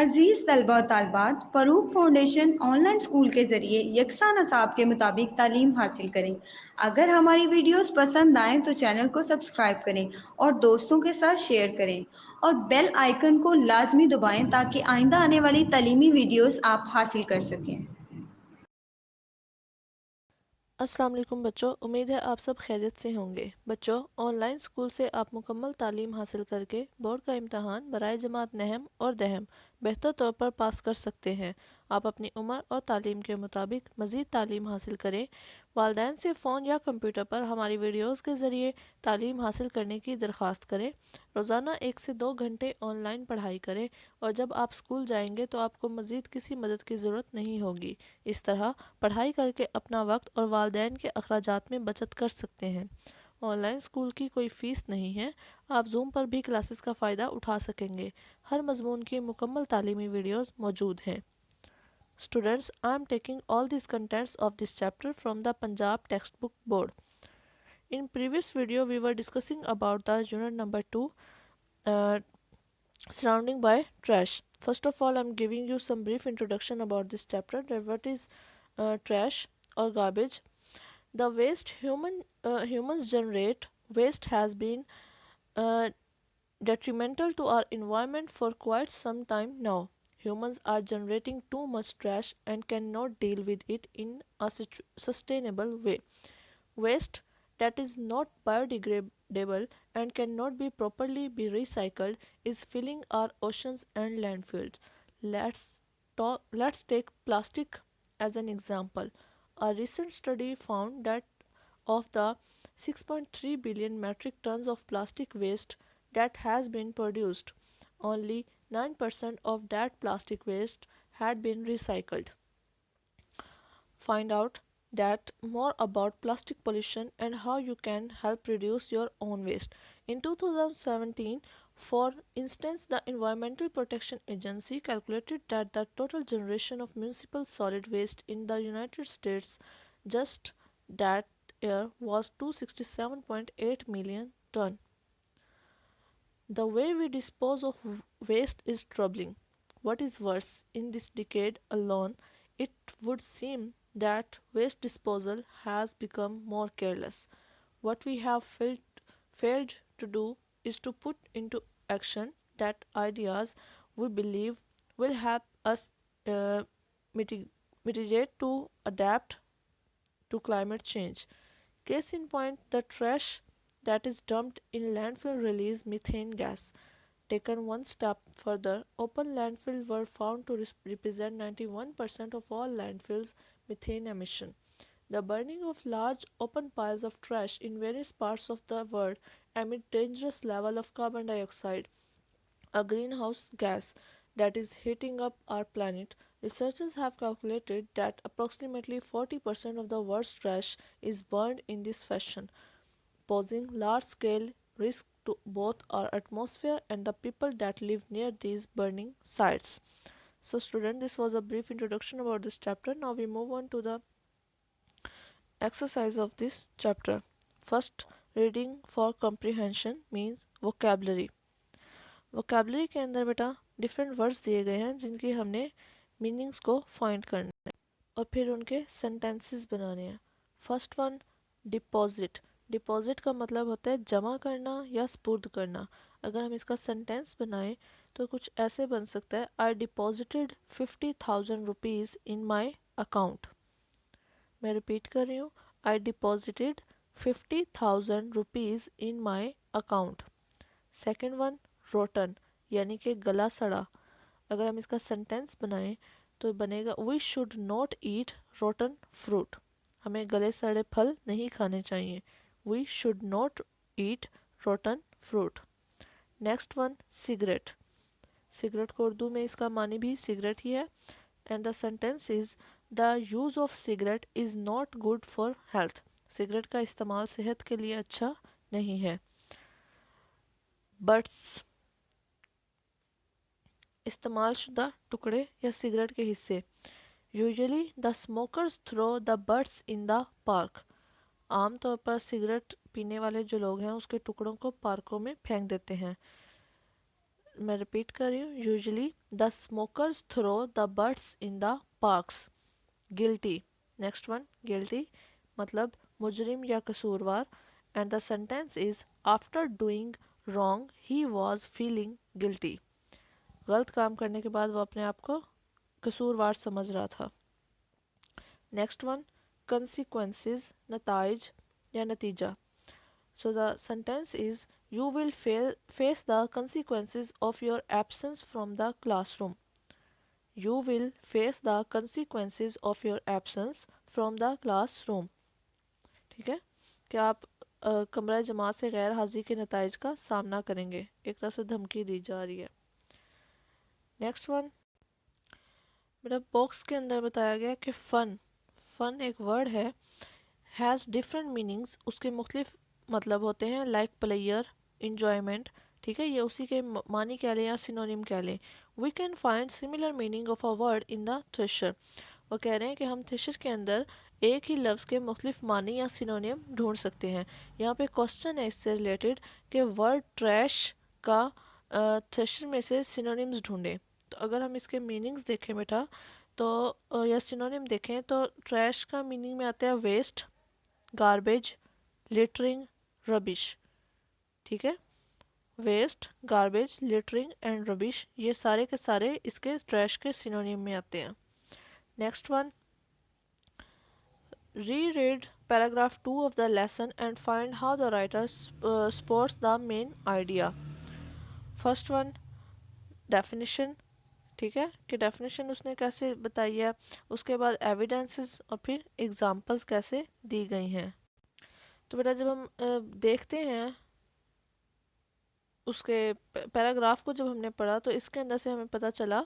अजीज़ तलबा और तालबात, Farooq foundation online school के ज़रिए यकसा नसाब के मुताबिक तालीम हासिल करें। अगर हमारी वीडियोस पसंद आएँ तो चैनल को सब्सक्राइब करें और दोस्तों के साथ शेयर करें और बेल आइकन को लाजमी दबाएं ताकि आइंदा आने वाली तालीमी वीडियोस आप हासिल कर सकें। अस्सलाम वालेकुम बच्चों, उम्मीद है आप सब खैरियत से होंगे। बच्चों, ऑनलाइन स्कूल से आप मुकम्मल तालीम हासिल करके बोर्ड का इम्तहान बराए जमात नहम और दहम बेहतर तौर पर पास कर सकते हैं। आप अपनी उम्र और तालीम के मुताबिक मज़ीद तालीम हासिल करें। वालिदैन से फ़ोन या कंप्यूटर पर हमारी वीडियोज़ के ज़रिए तालीम हासिल करने की दरख्वास्त करें। रोज़ाना 1 से 2 घंटे ऑनलाइन पढ़ाई करें और जब आप स्कूल जाएंगे तो आपको मज़ीद किसी मदद की ज़रूरत नहीं होगी। इस तरह पढ़ाई करके अपना वक्त और वालिदैन के अखराजात में बचत कर सकते हैं। ऑनलाइन स्कूल की कोई फ़ीस नहीं है। आप जूम पर भी क्लासेस का फ़ायदा उठा सकेंगे। हर मजमून की मुकम्मल तालीमी वीडियोज़ मौजूद हैं। Students, I am taking all these contents of this chapter from the Punjab textbook board. In previous video, we were discussing about the unit number 2, uh, surrounding by trash. First of all, I am giving you some brief introduction about this chapter. That what is trash or garbage? The waste humans generate waste has been uh, detrimental to our environment for quite some time now. Humans are generating too much trash and cannot deal with it in a sustainable way. Waste that is not biodegradable and cannot be properly be recycled is filling our oceans and landfills. Let's take plastic as an example. A recent study found that of the 6.3 billion metric tons of plastic waste that has been produced, only 9% of that plastic waste had been recycled. Find out that more about plastic pollution and how you can help reduce your own waste. In 2017, for instance, the Environmental Protection Agency calculated that the total generation of municipal solid waste in the United States just that year was 267.8 million ton. The way we dispose of waste is troubling. What is worse, in this decade alone, it would seem that waste disposal has become more careless. What we have failed to do is to put into action that ideas we believe will help us uh, mitigate to adapt to climate change. Case in point, the trash that is dumped in landfill release methane gas. Taken one step further, open landfills were found to represent 91% of all landfills' methane emission. The burning of large open piles of trash in various parts of the world emit dangerous level of carbon dioxide, a greenhouse gas that is heating up our planet. Researchers have calculated that approximately 40% of the world's trash is burned in this fashion, posing large-scale risk to both our atmosphere and the people that live near these burning sites. So student, this was a brief introduction about this chapter. Now we move on to the exercise of this chapter. First, reading for comprehension means vocabulary. Vocabulary के अंदर बेटा different words दिए गए हैं जिनकी हमने meanings को find करना है और फिर उनके सेंटेंसेस बनाने हैं। First one, deposit. डिपॉजिट का मतलब होता है जमा करना या स्पुर्द करना। अगर हम इसका सेंटेंस बनाएं तो कुछ ऐसे बन सकता है, I deposited 50,000 rupees in my account. मैं रिपीट कर रही हूँ, I deposited 50,000 rupees in my account. Second one, rotten यानी कि गला सड़ा। अगर हम इसका सेंटेंस बनाएं तो बनेगा, we should not eat rotten fruit. हमें गले सड़े फल नहीं खाने चाहिए। We should not eat rotten fruit. Next one, cigarette. Cigarette को उर्दू में इसका मानी भी सिगरेट ही है। And the sentence is, the use of cigarette is not good for health. Cigarette का इस्तेमाल सेहत के लिए अच्छा नहीं है। बट्स, इस्तेमाल शुदा टुकड़े या सिगरेट के हिस्से। Usually the smokers throw the butts in the park. आमतौर पर सिगरेट पीने वाले जो लोग हैं उसके टुकड़ों को पार्कों में फेंक देते हैं। मैं रिपीट कर रही हूँ, usually the smokers throw the butts in the parks. Guilty, next one guilty मतलब मुजरिम या कसूरवार, and the sentence is after doing wrong he was feeling guilty. गलत काम करने के बाद वो अपने आप को कसूरवार समझ रहा था। नेक्स्ट वन कंसिक्वेंसेस, नताइज या नतीजा। So the sentence is you will face the consequences of your absence from the classroom. You will face the consequences of your absence from the classroom। ठीक है, कि आप कमरा जमात से गैर हाजिरी के नताइज का सामना करेंगे, एक तरह से धमकी दी जा रही है। नेक्स्ट वन, मेरा बॉक्स के अंदर बताया गया कि फ़न एक वर्ड है, हैज़ डिफरेंट मीनिंग्स, उसके मुख्तलिफ मतलब होते हैं, लाइक प्लेयर, इंजॉयमेंट। ठीक है, ये उसी के मानी कह लें या सिनोनिम कह लें। We can find similar meaning of a word in the thesaurus. वो कह रहे हैं कि हम थ्रेशर के अंदर एक ही लफ्ज़ के मुख्तलिफ मानी या सिनोनिम ढूंढ सकते हैं। यहाँ पे क्वेश्चन है इससे रिलेटेड कि वर्ड ट्रैश का थ्रेशर में से सिनोनिम्स ढूंढें। तो अगर हम इसके मीनिंग्स देखें बेटा, तो या सिनोनिम देखें, तो ट्रैश का मीनिंग में आता है वेस्ट, गार्बेज, लिटरिंग, रबिश। ठीक है, waste, garbage, littering and rubbish, ये सारे के सारे इसके ट्रैश के सिनोनिम में आते हैं। Next one, reread paragraph 2 of the lesson and find how the writer supports the main idea। First one definition, ठीक है, कि डेफिनेशन उसने कैसे बताई है, उसके बाद एविडेंसेस और फिर एग्जांपल्स कैसे दी गई हैं। तो बेटा जब हम देखते हैं उसके पैराग्राफ को, जब हमने पढ़ा तो इसके अंदर से हमें पता चला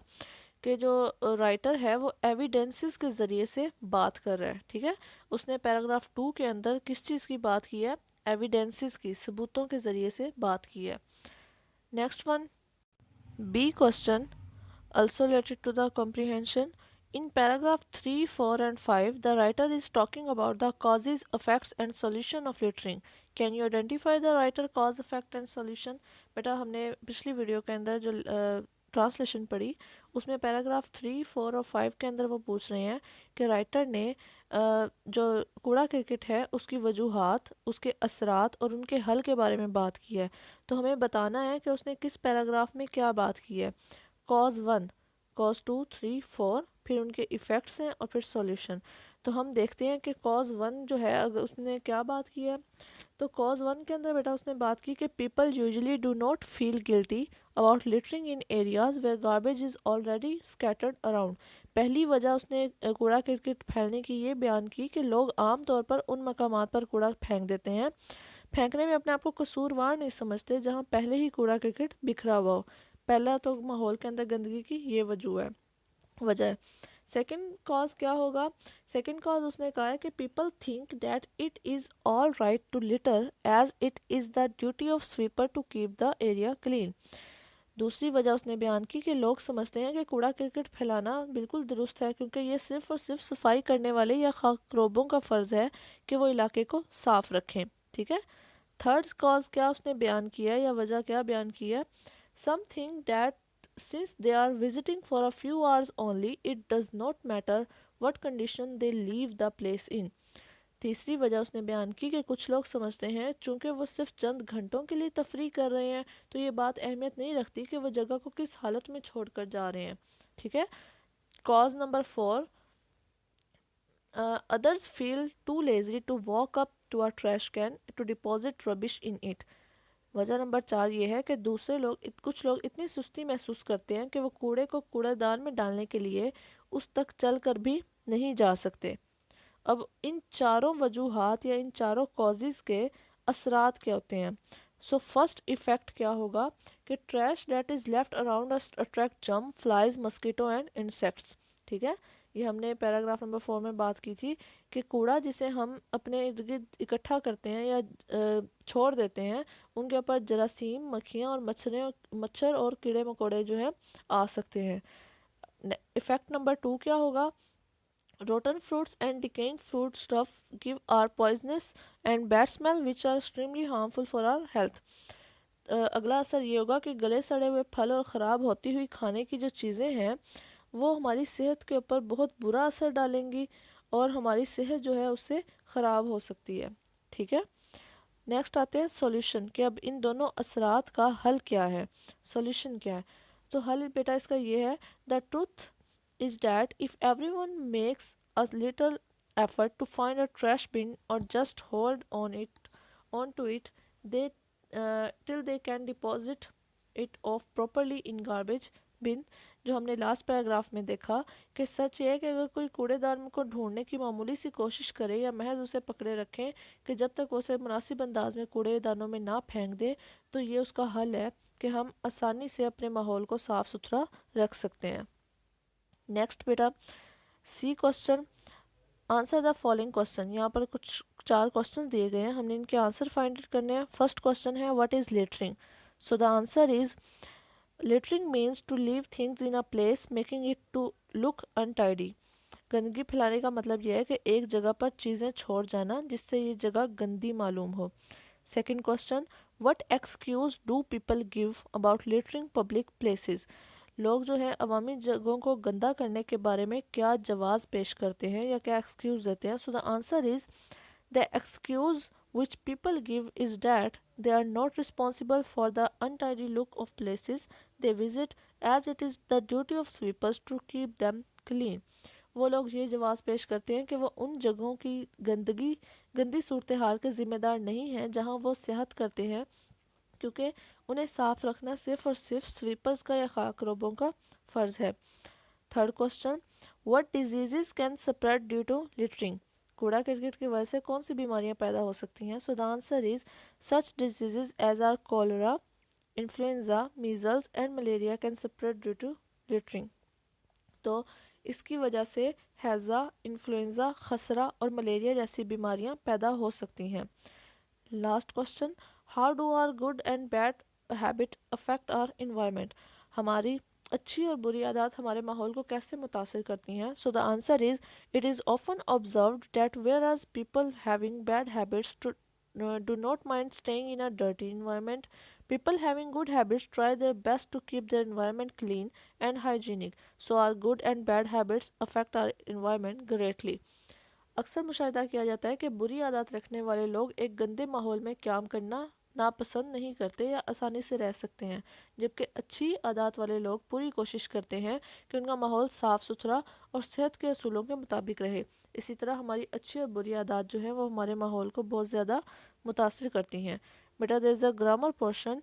कि जो राइटर है वो एविडेंसेस के ज़रिए से बात कर रहा है। ठीक है, उसने पैराग्राफ 2 के अंदर किस चीज़ की बात की है, एविडेंसेस की, सबूतों के ज़रिए से बात की है। Next one, B question also related to the comprehension। In paragraph 3, 4 and 5 the writer is talking about the causes, effects and solution of littering। Can you identify the writer, cause, effect and solution? बेटा हमने पिछली video के अंदर जो translation पढ़ी उसमें paragraph 3, 4 और 5 के अंदर वो पूछ रहे हैं कि राइटर ने जो कूड़ा क्रिकेट है उसकी वजूहात, उसके असरात और उनके हल के बारे में बात की है। तो हमें बताना है कि उसने किस पैराग्राफ में क्या बात की है। कॉज 1, कॉज 2, 3, 4, फिर उनके इफ़ेक्ट्स हैं और फिर सॉल्यूशन। तो हम देखते हैं कि कॉज 1 जो है अगर उसने क्या बात की है, तो कॉज 1 के अंदर बेटा उसने बात की कि people usually do not feel guilty about littering in areas where garbage is already scattered around. पहली वजह उसने कूड़ा करकट फैलने की ये बयान की कि लोग आम तौर पर उन मकामात पर कूड़ा फेंक देते हैं, फेंकने में अपने आप को कसूरवार नहीं समझते जहाँ पहले ही कूड़ा करकट बिखरा हुआ हो। पहला तो माहौल के अंदर गंदगी की ये वजह है। सेकंड कॉज क्या होगा, सेकंड कॉज उसने कहा है कि people think that it is all right to litter as it is the duty of sweeper to keep the area clean. दूसरी वजह उसने बयान की कि लोग समझते हैं कि कूड़ा करकट फैलाना बिल्कुल दुरुस्त है क्योंकि ये सिर्फ और सिर्फ सफाई करने वाले या खाकरोबों का फ़र्ज़ है कि वो इलाके को साफ़ रखें। ठीक है, थर्ड कॉज क्या उसने बयान किया है या वजह क्या बयान की है, something that since they are visiting for a few hours only it does not matter what condition they leave the place in। तीसरी वजह उसने बयान की कि कुछ लोग समझते हैं चूंकि वो सिर्फ चंद घंटों के लिए तफरी कर रहे हैं तो ये बात अहमियत नहीं रखती कि वो जगह को किस हालत में छोड़कर जा रहे हैं। ठीक है, cause number 4, others feel too lazy to walk up to a trash can to deposit rubbish in it। वजह नंबर 4 ये है कि कुछ लोग इतनी सुस्ती महसूस करते हैं कि वो कूड़े को कूड़ेदान में डालने के लिए उस तक चल कर भी नहीं जा सकते। अब इन चारों वजूहात या इन चारों कॉजेज़ के असरात क्या होते हैं। सो फर्स्ट इफ़ेक्ट क्या होगा कि trash that is left around us attract germ, flies, mosquito and insects. ठीक है, ये हमने पैराग्राफ नंबर 4 में बात की थी कि कूड़ा जिसे हम अपने इर्द गिर्द इकट्ठा करते हैं या छोड़ देते हैं उनके ऊपर जरासीम, मक्खियाँ और मच्छर और कीड़े मकोड़े जो हैं आ सकते हैं। इफ़ेक्ट नंबर 2 क्या होगा, rotten fruits and decaying food stuff give our poisonous and bad smell which are extremely harmful for our health। अगला असर ये होगा कि गले सड़े हुए फल और ख़राब होती हुई खाने की जो चीज़ें हैं वो हमारी सेहत के ऊपर बहुत बुरा असर डालेंगी और हमारी सेहत जो है उससे ख़राब हो सकती है। ठीक है, नेक्स्ट आते हैं सॉल्यूशन कि अब इन दोनों असरात का हल क्या है, सॉल्यूशन क्या है। तो हल बेटा इसका ये है, the truth is that if everyone makes a little effort to find a trash bin or just hold on to it they till they can deposit it off properly in garbage bin। जो हमने last paragraph में देखा कि सच ये है कि अगर कोई कूड़ेदान को ढूंढने की मामूली सी कोशिश करे या महज उसे पकड़े रखें कि जब तक उसे मुनासिब अंदाज में कूड़ेदानों में ना फेंक दे, तो ये उसका हल है कि हम आसानी से अपने माहौल को साफ़ सुथरा रख सकते हैं। नेक्स्ट बेटा C question, answer the following question. यहाँ पर कुछ 4 क्वेश्चन दिए गए हैं, हमने इनके आंसर फाइंड करने हैं। फर्स्ट क्वेश्चन है what is littering. So the answer is littering means to leave things in a place making it to look untidy. गंदगी फैलाने का मतलब यह है कि एक जगह पर चीज़ें छोड़ जाना जिससे ये जगह गंदी मालूम हो। Second question, what excuse do people give about littering public places. लोग जो है अवामी जगहों को गंदा करने के बारे में क्या जवाब पेश करते हैं या क्या एक्सक्यूज़ देते हैं। So the answer is the excuse which people give is that they are not responsible for the untidy look of places they visit, as it is the duty of sweepers to keep them clean। वो लोग ये जवाब पेश करते हैं कि वो उन जगहों की गंदी सूरत हाल के ज़िम्मेदार नहीं हैं जहाँ वो सेहत करते हैं, क्योंकि उन्हें साफ रखना सिर्फ और सिर्फ स्वीपर्स का या खाकरोबों का फ़र्ज़ है। Third question, what diseases can spread due to littering. कूड़ा करकट की वजह से कौन सी बीमारियां पैदा हो सकती हैं। So the answer is such diseases as are cholera, influenza, measles and malaria can spread due to littering. तो इसकी वजह से हैज़ा, इन्फ्लुएंजा, खसरा और मलेरिया जैसी बीमारियां पैदा हो सकती हैं। Last question, how do our good and bad habit affect our environment. हमारी अच्छी और बुरी आदत हमारे माहौल को कैसे मुतासर करती हैं। So the answer is it is often observed that whereas people having bad habits to do not mind staying in a dirty environment, people having good habits try their best to keep their environment clean and hygienic, so our good and bad habits affect our environment greatly। अक्सर मुशाहिदा किया जाता है कि बुरी आदत रखने वाले लोग एक गंदे माहौल में काम करना नापसंद नहीं करते या आसानी से रह सकते हैं, जबकि अच्छी आदत वाले लोग पूरी कोशिश करते हैं कि उनका माहौल साफ़ सुथरा और सेहत के असूलों के मुताबिक रहे। इसी तरह हमारी अच्छी और बुरी आदत जो है वो हमारे माहौल को बहुत ज़्यादा मुतासर करती हैं। बेटा there is a grammar portion,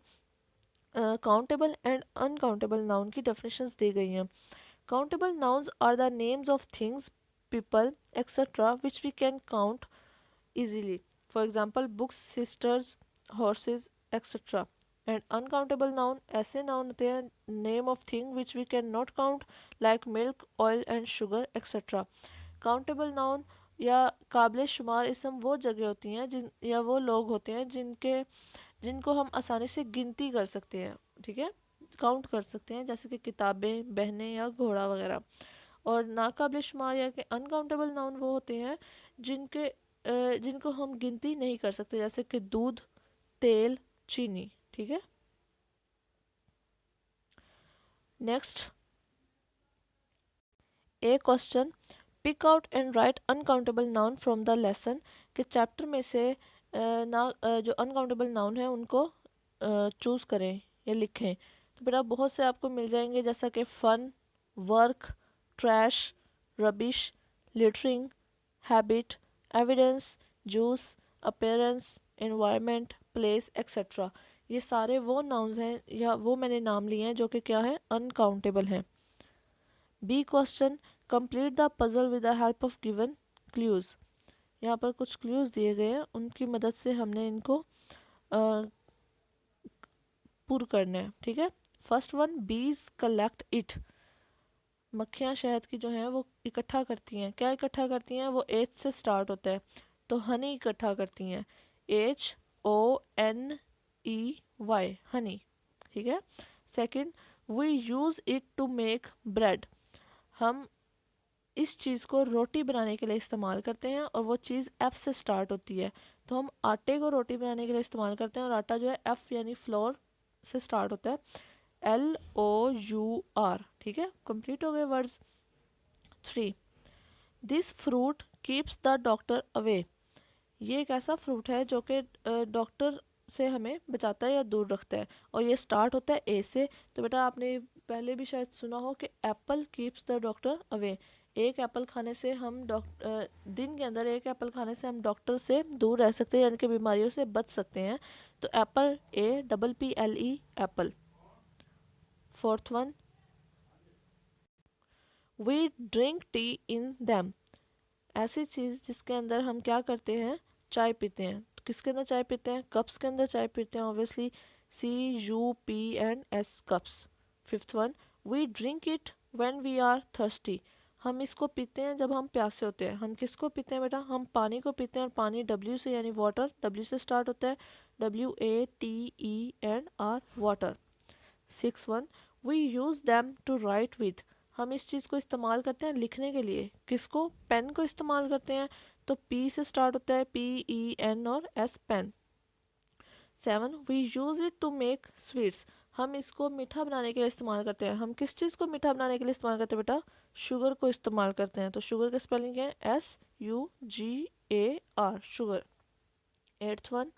countable and uncountable noun की डेफिनेशंस दी गई हैं। Countable nouns are the names of things, people, etc., which we can count easily. For example, books, sisters, horses, etc. And uncountable noun ऐसे noun होते हैं name of thing which we cannot count like milk, oil and sugar, etc. Countable noun या काबिल शुमार इसम वो जगह होती हैं जिन या वो लोग होते हैं जिनको हम आसानी से गिनती कर सकते हैं। ठीक है, काउंट कर सकते हैं, जैसे कि किताबें, बहनें या घोड़ा वगैरह। और नाकाबिल शुमार या कि अनकाउंटेबल नाउन वो होते हैं जिनको हम गिनती नहीं कर सकते, जैसे कि दूध, तेल, चीनी। ठीक है, next A question, pick out and write uncountable noun from the lesson. कि चैप्टर में से जो अनकाउंटेबल नाउन है उनको चूज़ करें या लिखें। तो बेटा बहुत से आपको मिल जाएंगे, जैसा कि fun, work, trash, rubbish, littering, habit, evidence, juice, appearance, environment, place, etcetera. ये सारे वो नाउन्स हैं या वो मैंने नाम लिए हैं जो कि क्या है, अनकाउंटेबल हैं। B question, complete the puzzle with the help of given clues. यहाँ पर कुछ क्लूज़ दिए गए हैं, उनकी मदद से हमने इनको पूरा करना है। ठीक है, फर्स्ट वन, बीज कलेक्ट इट। मक्खियाँ शहद की जो हैं वो इकट्ठा करती हैं। क्या इकट्ठा करती हैं, वो एच से स्टार्ट होता है, तो हनी इकट्ठा करती हैं, HONEY, हनी। ठीक है, second, we use it to make bread. हम इस चीज़ को रोटी बनाने के लिए इस्तेमाल करते हैं और वो चीज़ F से स्टार्ट होती है, तो हम आटे को रोटी बनाने के लिए इस्तेमाल करते हैं और आटा जो है F यानी फ्लोर से स्टार्ट होता है, LOUR, ठीक है। कंप्लीट हो गए words. 3, this fruit keeps the doctor away. ये एक ऐसा फ्रूट है जो कि डॉक्टर से हमें बचाता है या दूर रखता है, और ये स्टार्ट होता है ए से। तो बेटा आपने पहले भी शायद सुना हो कि Apple keeps the doctor away. एक एप्पल खाने से हम दिन के अंदर एक एप्पल खाने से हम डॉक्टर से दूर रह सकते हैं, यानी कि बीमारियों से बच सकते हैं। तो apple, APPLE, apple. 4th one, we drink tea in them. ऐसी चीज़ जिसके अंदर हम क्या करते हैं, चाय पीते हैं। तो किसके अंदर चाय पीते हैं, कप्स के अंदर चाय पीते हैं, obviously CUPS, cups. 5th one, we drink it when we are thirsty. हम इसको पीते हैं जब हम प्यासे होते हैं। हम किसको पीते हैं बेटा, हम पानी को पीते हैं, और पानी W से यानी वाटर, W से स्टार्ट होता है, WATER, water. 6th one, we use them to write with. हम इस चीज़ को इस्तेमाल करते हैं लिखने के लिए। किसको, पेन को इस्तेमाल करते हैं। तो P से स्टार्ट होता है, PEN और S, pen. 7, we use it to make sweets. हम इसको मीठा बनाने के लिए इस्तेमाल करते हैं। हम किस चीज़ को मीठा बनाने के लिए इस्तेमाल करते हैं बेटा, शुगर को इस्तेमाल करते हैं। तो शुगर का स्पेलिंग क्या है, SUGAR, sugar. 8th one,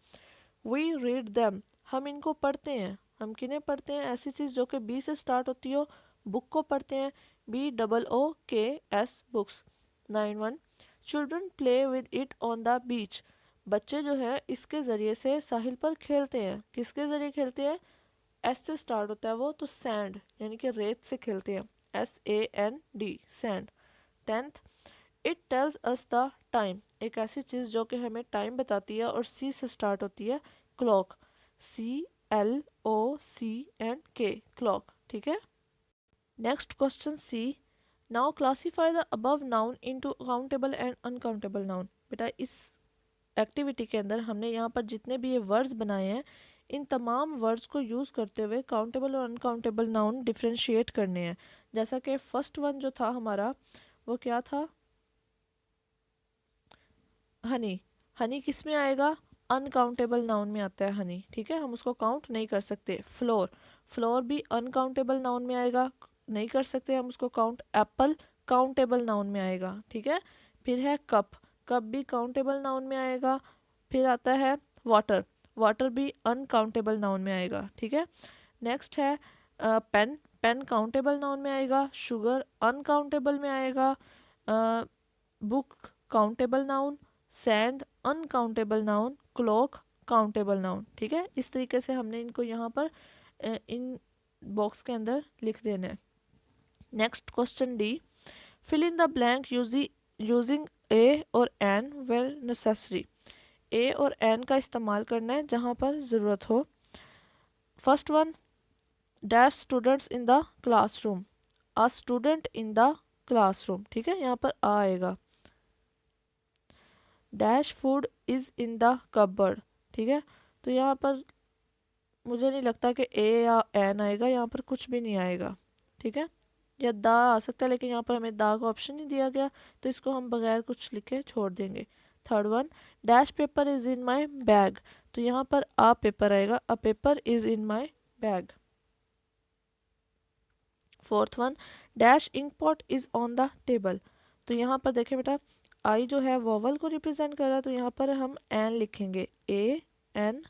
we read them. हम इनको पढ़ते हैं। हम किन्हें पढ़ते हैं, ऐसी चीज़ जो कि B से स्टार्ट होती हो, बुक को पढ़ते हैं, BOOKS, books. 9 one, children play with it on the beach. बच्चे जो है इसके ज़रिए से साहिल पर खेलते हैं। किसके ज़रिए खेलते हैं, S से स्टार्ट होता है वो, तो सैंड यानी कि रेत से खेलते हैं, SAND, sand. 10th, it tells us the time. एक ऐसी चीज़ जो कि हमें टाइम बताती है, और C से स्टार्ट होती है, क्लॉक, CLOCK, क्लॉक, ठीक है। Next question C, now classify the above noun into countable and uncountable noun. बेटा इस एक्टिविटी के अंदर हमने यहाँ पर जितने भी ये वर्ड्स बनाए हैं, इन तमाम वर्ड्स को यूज़ करते हुए काउंटेबल और अनकाउंटेबल नाउन डिफ्रेंशिएट करने हैं। जैसा कि फर्स्ट वन जो था हमारा, वो क्या था, हनी। हनी किस में आएगा, अनकाउंटेबल नाउन में आता है हनी, ठीक है, हम उसको काउंट नहीं कर सकते। फ्लोर, फ्लोर भी अनकाउंटेबल नाउन में आएगा, नहीं कर सकते हम उसको काउंट। एप्पल काउंटेबल नाउन में आएगा, ठीक है। फिर है कप, कप भी काउंटेबल नाउन में आएगा। फिर आता है वाटर, वाटर भी अनकाउंटेबल नाउन में आएगा, ठीक है। नेक्स्ट है पेन, पेन काउंटेबल नाउन में आएगा। शुगर अनकाउंटेबल में आएगा। Book countable noun. Sand uncountable noun. Clock countable noun, ठीक है। इस तरीके से हमने इनको यहाँ पर इन बॉक्स के अंदर लिख देना है। Next question D, fill in the blank using A और N वेयर नेसेसरी। A और N का इस्तेमाल करना है जहाँ पर ज़रूरत हो। First one, dash students in the classroom, a student in the classroom, ठीक है, यहाँ पर आ आएगा। Dash food is in the cupboard, ठीक है। तो यहाँ पर मुझे नहीं लगता कि ए या एन आएगा, यहाँ पर कुछ भी नहीं आएगा, ठीक है। या दा आ सकता है, लेकिन यहाँ पर हमें दा का ऑप्शन नहीं दिया गया, तो इसको हम बगैर कुछ लिखे छोड़ देंगे। Third one, dash paper is in my bag. तो यहाँ पर आ पेपर आएगा, a paper is in my bag. Fourth one, dash ink pot is on the table. तो यहाँ पर देखें बेटा, आई जो है वोवल को रिप्रेजेंट कर रहा है, तो यहाँ पर हम एन लिखेंगे, AN।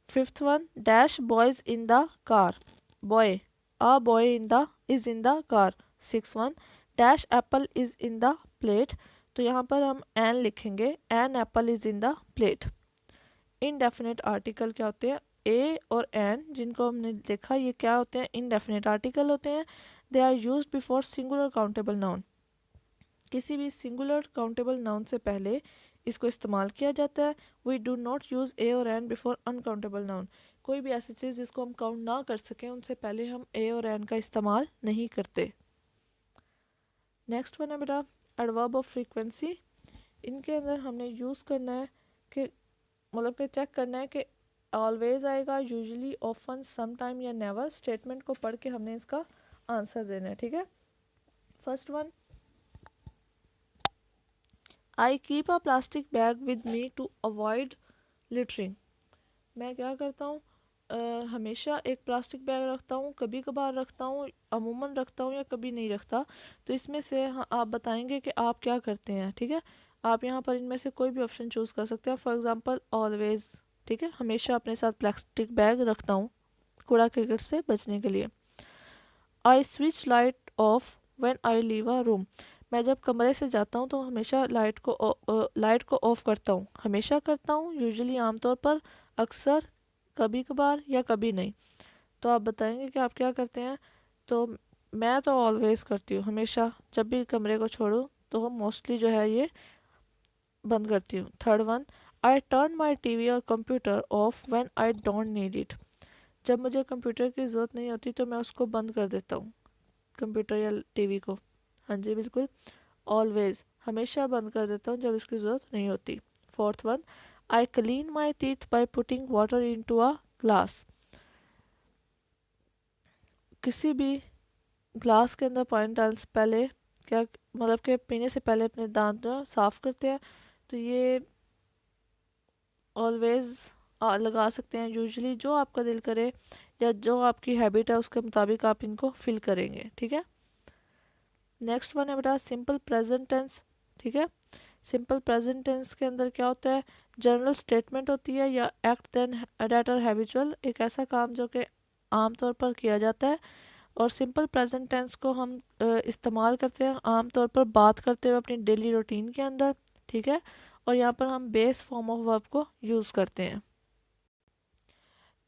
Fifth one, dash boys in the car, boy, a boy is in the car. Six one, dash apple is in the plate. तो यहाँ पर हम एन लिखेंगे, an apple is in the plate. Indefinite article क्या होते हैं, ए और N जिनको हमने देखा, ये क्या होते हैं, इनडेफिनेट आर्टिकल होते हैं। They are used before singular countable noun. किसी भी सिंगुलर काउंटेबल नाउन से पहले इसको इस्तेमाल किया जाता है। वी डू नॉट यूज़ ए और एन बिफोर अनकाउंटेबल नाउन। कोई भी ऐसी चीज़ जिसको हम काउंट ना कर सकें, उनसे पहले हम ए और एन का इस्तेमाल नहीं करते। नेक्स्ट वन है बेटा एडवर्ब ऑफ फ्रीक्वेंसी। इनके अंदर हमने यूज़ करना है कि मतलब कि चेक करना है कि ऑलवेज आएगा, यूजुअली, ऑफन, समटाइम या नेवर। स्टेटमेंट को पढ़ के हमने इसका आंसर देना है, ठीक है। First one, I keep a plastic bag with me to avoid littering. मैं क्या करता हूँ, हमेशा एक प्लास्टिक बैग रखता हूँ, कभी कभार रखता हूँ, अमूमन रखता हूँ या कभी नहीं रखता। तो इसमें से आप बताएंगे कि आप क्या करते हैं। ठीक है, आप यहाँ पर इनमें से कोई भी ऑप्शन चूज़ कर सकते हैं। फॉर एग्ज़ाम्पल ऑलवेज़, ठीक है, हमेशा अपने साथ प्लास्टिक बैग रखता हूँ कूड़ा करकट से बचने के लिए। I switch light of when I leave a room, मैं जब कमरे से जाता हूँ तो हमेशा लाइट को ऑफ करता हूँ। हमेशा करता हूँ, यूजुअली, आमतौर पर, अक्सर, कभी कभार या कभी नहीं। तो आप बताएंगे कि आप क्या करते हैं। तो मैं तो ऑलवेज करती हूँ, हमेशा जब भी कमरे को छोड़ूँ तो मोस्टली जो है ये बंद करती हूँ। Third one, I turn my TV और computer off when I don't need it, जब मुझे कंप्यूटर की ज़रूरत नहीं होती तो मैं उसको बंद कर देता हूँ, कंप्यूटर या टीवी को। हाँ जी बिल्कुल, ऑलवेज, हमेशा बंद कर देता हूँ जब इसकी ज़रूरत नहीं होती। Fourth one, I clean my teeth by putting water into a glass, किसी भी ग्लास के अंदर पानी डालने से पहले, क्या मतलब कि पीने से पहले अपने दांत जो साफ़ करते हैं। तो ये ऑलवेज लगा सकते हैं, यूजुअली जो आपका दिल करे या जो आपकी हैबिट है उसके मुताबिक आप इनको फिल करेंगे। ठीक है, नेक्स्ट वन है बेटा सिंपल प्रेजेंट टेंस। ठीक है, सिंपल प्रेजेंट टेंस के अंदर क्या होता है, जनरल स्टेटमेंट होती है या act then that are habitual, एक ऐसा काम जो कि आमतौर पर किया जाता है। और सिंपल प्रेजेंट टेंस को हम इस्तेमाल करते हैं आमतौर पर बात करते हुए अपनी डेली रूटीन के अंदर। ठीक है, और यहाँ पर हम बेस फॉर्म ऑफ वर्ब को यूज़ करते हैं।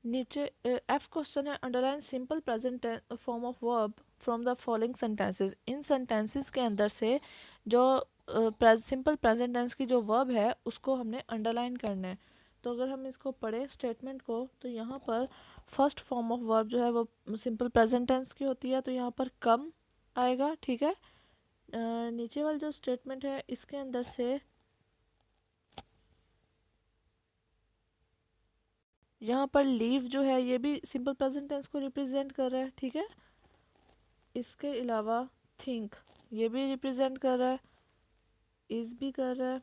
नीचे एफ क्वेश्चन है, underline simple present form of verb from the following sentences, in sentences के अंदर से जो सिंपल प्रेजेंट टेंस की जो वर्ब है उसको हमने अंडरलाइन करना है। तो अगर हम इसको पढ़ें स्टेटमेंट को, तो यहाँ पर फर्स्ट फॉर्म ऑफ वर्ब जो है वो सिंपल प्रेजेंट टेंस की होती है, तो यहाँ पर कम आएगा। ठीक है, नीचे वाली जो स्टेटमेंट है इसके अंदर से यहाँ पर लीव जो है ये भी सिंपल प्रेजेंट टेंस को रिप्रेजेंट कर रहा है। ठीक है, इसके अलावा थिंक ये भी रिप्रेजेंट कर रहा है, इज भी कर रहा है।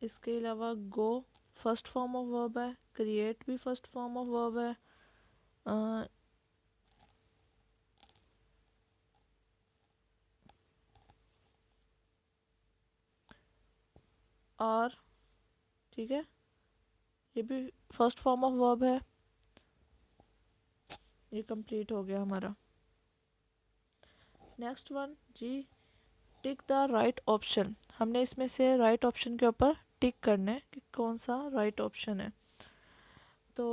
इसके अलावा गो फर्स्ट फॉर्म ऑफ वर्ब है, क्रिएट भी फर्स्ट फॉर्म ऑफ वर्ब है। और ठीक है, ये भी फर्स्ट फॉर्म ऑफ वर्ब है। ये कंप्लीट हो गया हमारा। नेक्स्ट वन जी, टिक द राइट ऑप्शन, हमने इसमें से राइट ऑप्शन के ऊपर टिक करना है कि कौन सा राइट ऑप्शन है। तो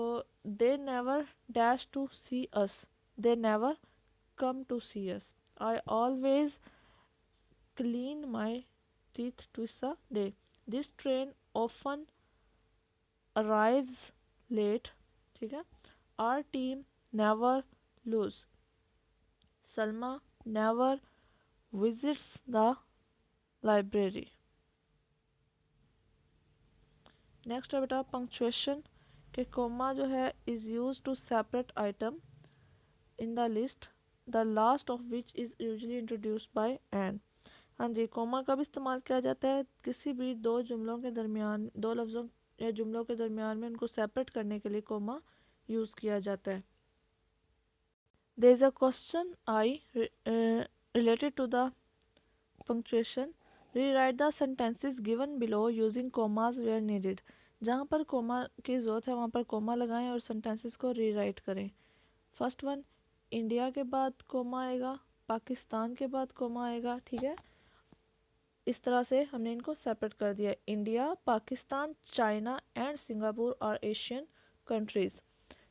they never dash to see us, they never come to see us, I always clean my teeth twice a day, this train often arrives late। ठीक है, our team never lose, Salma never visits the library। Next है बेटा punctuation के comma जो है is use to separate item in the list, the last of which is usually introduced by and. हाँ जी, coma कब इस्तेमाल किया जाता है, किसी भी दो जुमलों के दरमियान, दो लफ्ज़ों या जुमलों के दरमियान में उनको सेपरेट करने के लिए कोमा यूज़ किया जाता है। There is a question I related to the punctuation, rewrite the sentences given below using commas where needed, जहाँ पर कोमा की ज़रूरत है वहाँ पर कोमा लगाएं और सेंटेंसेस को रीराइट करें। फर्स्ट वन, इंडिया के बाद कोमा आएगा, पाकिस्तान के बाद कोमा आएगा। ठीक है, इस तरह से हमने इनको सेपरेट कर दिया, India, Pakistan, China and Singapore और एशियन कंट्रीज़।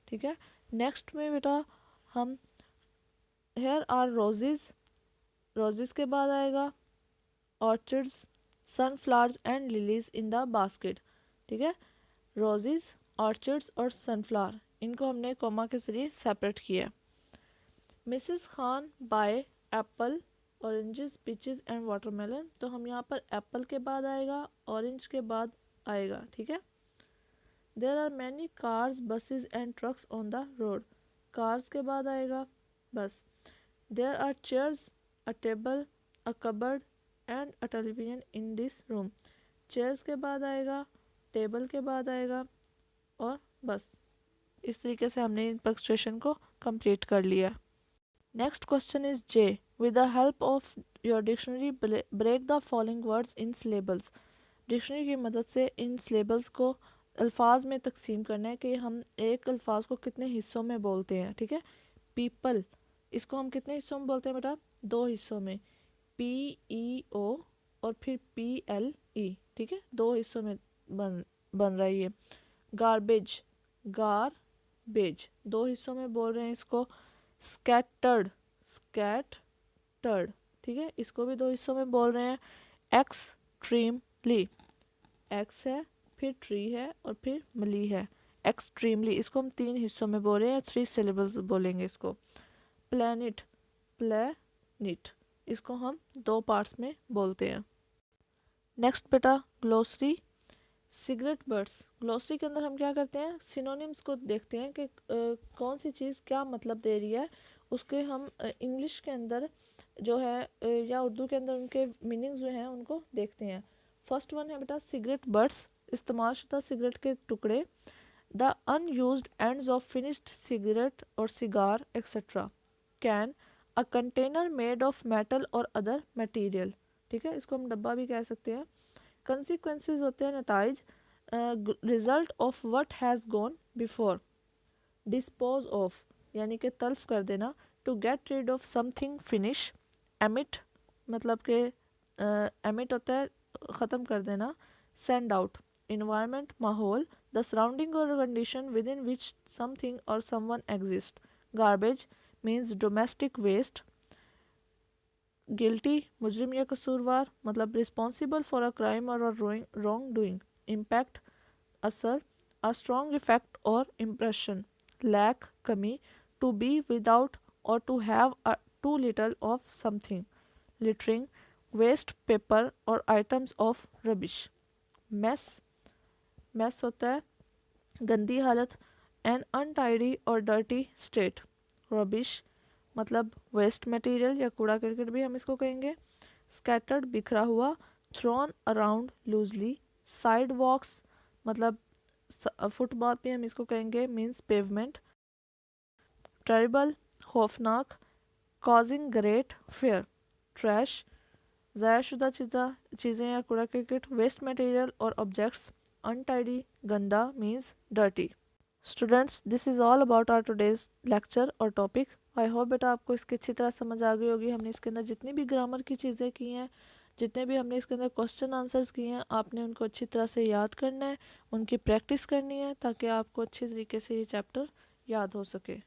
ठीक है, नेक्स्ट में बेटा हम हेयर आर रोजेज़, रोजेज़ के बाद आएगा orchids, sunflowers and lilies in the basket. ठीक है, रोजेज़, ऑर्चिड्स और सनफ्लावर, इनको हमने कोमा के जरिए सेपरेट किया। Mrs Khan bye Apple, oranges, peaches and watermelon, तो हम यहाँ पर एप्पल के बाद आएगा, ऑरेंज के बाद आएगा। ठीक है, there are many cars, buses and trucks on the road, cars के बाद आएगा bus. There are chairs, a table, a cupboard and a television in this room, chairs के बाद आएगा, टेबल के बाद आएगा और बस। इस तरीके से हमने पंक्चुएशन को कंप्लीट कर लिया। Next question is J, with the help of your dictionary break the following words in syllables. Dictionary की मदद से इन सिलेबल्स को अल्फाज में तकसीम करना है कि हम एक अल्फाज को कितने हिस्सों में बोलते हैं। ठीक है, पीपल, इसको हम कितने हिस्सों में बोलते हैं बेटा? 2 हिस्सों में, PEO और फिर PLE। ठीक है, 2 हिस्सों में बन रहा है ये। गार्बेज, गारबेज, 2 हिस्सों में बोल रहे हैं इसको। स्कैटर्ड, स्कैटर्ड, ठीक है, इसको भी 2 हिस्सों में बोल रहे हैं। एक्सट्रीमली, एक्स है, फिर ट्री है और फिर मली है। एक्सट्रीमली, इसको हम 3 हिस्सों में बोल रहे हैं, 3 सिलेबल्स बोलेंगे इसको। प्लैनेट, प्लैनेट, इसको हम 2 पार्ट्स में बोलते हैं। नेक्स्ट बेटा ग्लोसरी, सिगरेट बर्ड्स। ग्लोसरी के अंदर हम क्या करते हैं, सिनोनिम्स को देखते हैं कि कौन सी चीज़ क्या मतलब दे रही है, उसके हम इंग्लिश के अंदर जो है या उर्दू के अंदर उनके मीनिंग्स जो हैं उनको देखते हैं। फर्स्ट वन है बेटा सिगरेट बर्ड्स, इस्तेमाल शुदा सिगरेट के टुकड़े। The unused ends of finished cigarette or cigar etcetera can a container made of metal or other material. ठीक है, इसको हम डब्बा भी कह सकते हैं। कंसिक्वेंसेस होते हैं नताइज, result of what has gone before. Dispose of यानी कि तल्फ कर देना। To get rid of something finish. Emit मतलब कि एमिट होता है ख़त्म कर देना। सेंड आउट, इन्वायरमेंट माहौल, the surrounding or condition within which something or someone exist. Garbage means domestic waste. Guilty मुजरिम या कसूरवार, मतलब रिस्पॉन्सिबल फॉर अ क्राइम और अ रॉन्ग डूइंग। इम्पैक्ट असर, a strong effect or impression. Lack कमी, to be without or to have too little of something. Littering waste paper or items of rubbish. Mess, mess होता है गंदी हालत। An untidy or dirty state. Rubbish मतलब waste material या कूड़ा करकट भी हम इसको कहेंगे। स्कैटर्ड बिखरा हुआ। Thrown around loosely. Sidewalks मतलब फुटपाथ भी हम इसको कहेंगे, मीन्स पेवमेंट। टेरिबल खौफनाक। Causing great fear. ट्रैश ज़ायशुदा चीज़ें या कूड़ा करकट। वेस्ट मटेरियल और ऑब्जेक्ट्स। अनटाइडी गंदा means dirty. Students, this is all about our today's lecture और टॉपिक। आई होप बेटा आपको इसकी अच्छी तरह समझ आ गई होगी। हमने इसके अंदर जितनी भी ग्रामर की चीज़ें की हैं, जितने भी हमने इसके अंदर क्वेश्चन आंसर्स किए हैं, आपने उनको अच्छी तरह से याद करना है, उनकी प्रैक्टिस करनी है ताकि आपको अच्छी तरीके से ये चैप्टर याद हो सके।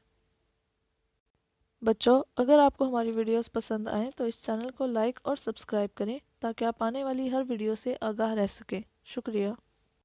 बच्चों, अगर आपको हमारी वीडियोस पसंद आएँ तो इस चैनल को लाइक और सब्सक्राइब करें ताकि आप आने वाली हर वीडियो से आगाह रह सकें। शुक्रिया।